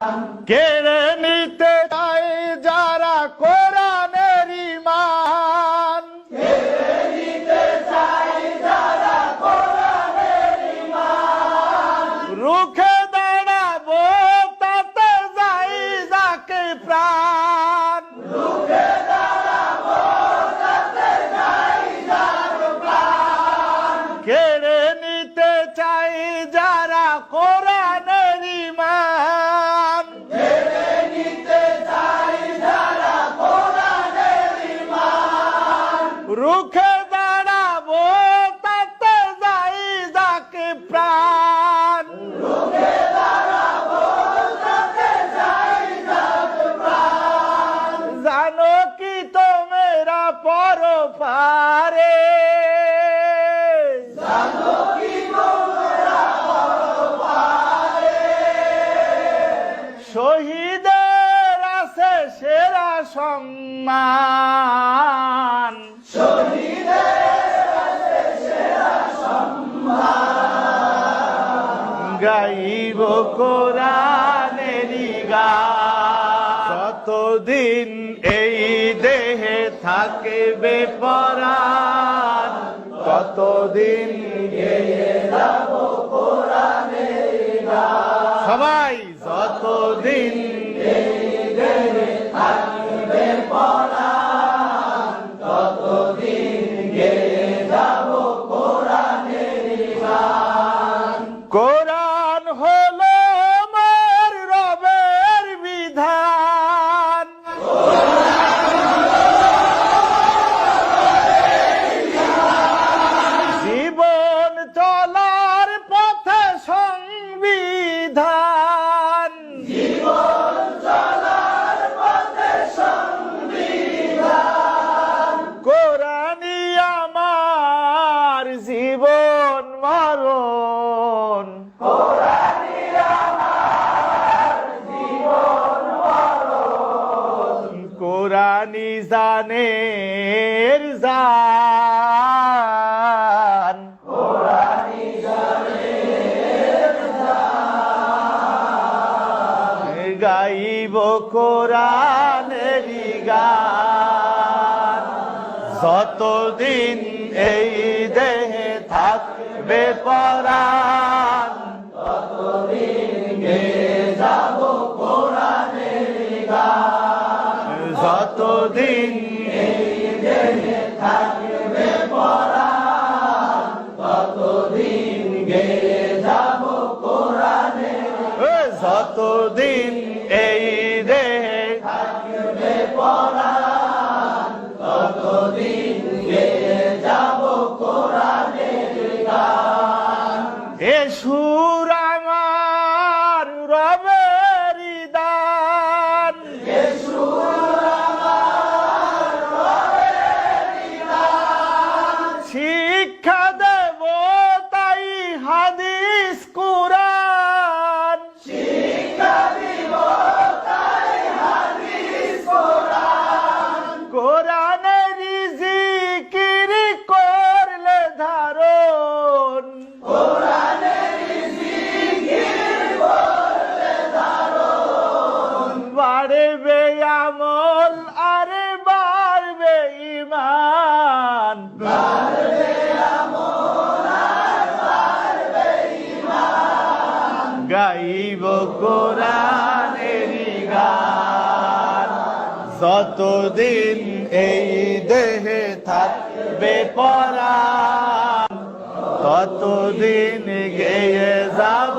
কেড়ে নিতে চায় যারা কোরআনের ঈমান, কেড়ে নিতে চায় যারা কোরআনের ঈমান, রুখে দাঁড়াবো তাতে যাই যাকে প্রাণ, রুখে দাঁড়াবো তাতে যাই যাকে প্রাণ, কেড়ে নিতে চাই যারা কোরআনের ঈমান, কেড়ে নিতে চায় যারা কোরআনের ঈমান, রুখে দাঁড়াবো তাতে যাই যাকে প্রাণ, রুখে দাঁড়াবো তাতে যাই যাকে প্রাণ। জানো কি তোমরা পরপারে জানো কি তোমরা পরপারে শহীদের আছে সেরা সম্মান, শহীদের আছে সেরা সম্মান, গাইব কোরআনেরই গান, যতদিন এই দেহে থাকবে পরাণ, ততদিন গেয়ে যাব কোরআনের গান। সবাই যতদিন এই দেহে থাকবে পরাণ, ততদিন গেয়ে যাব কোরআনের গান। কোরআন হলো আমার রবের বিধান, জীবন চলার পথে সংবিধান, জীবন চলার পথে সংবিধান, কোরআনই আমার জীবন মরণ, কোরআনই আমার জীবন মরণ, কোরআনই জানের জান, কোরআনই জানের জান। গাইব কোরআনেরই গান, যতদিন এই দেহে থাকবে পরাণ, ততদিন গেয়ে যাব কোরআনের গান। যতদিন এই দেহে থাকবে পরাণ, ততদিন গেয়ে যাব কোরআনের যতদিন এই দেহে থাকবে পরাণ, ততদিন গেয়ে যাব কোরআনের গান। এ সুর আমার রবেরই দান, এ সুর আমার রবেরই দান, শিক্ষা দেব তাই হাদিস কুরআন, শিক্ষা দিব তাই হাদিস কোরআন, কোরআনেরই জিকির করলে ধারণ, কোরআনের জিকির করলে ধারণ, বাড়বে আমল আর বাড়বে ঈমান, বাড়বে আমল আর বাড়বে ঈমান, গাইব কোরআনেরই গান, যতদিন এই দেহে থাকবে পরাণ, ততদিন গেয়ে যাব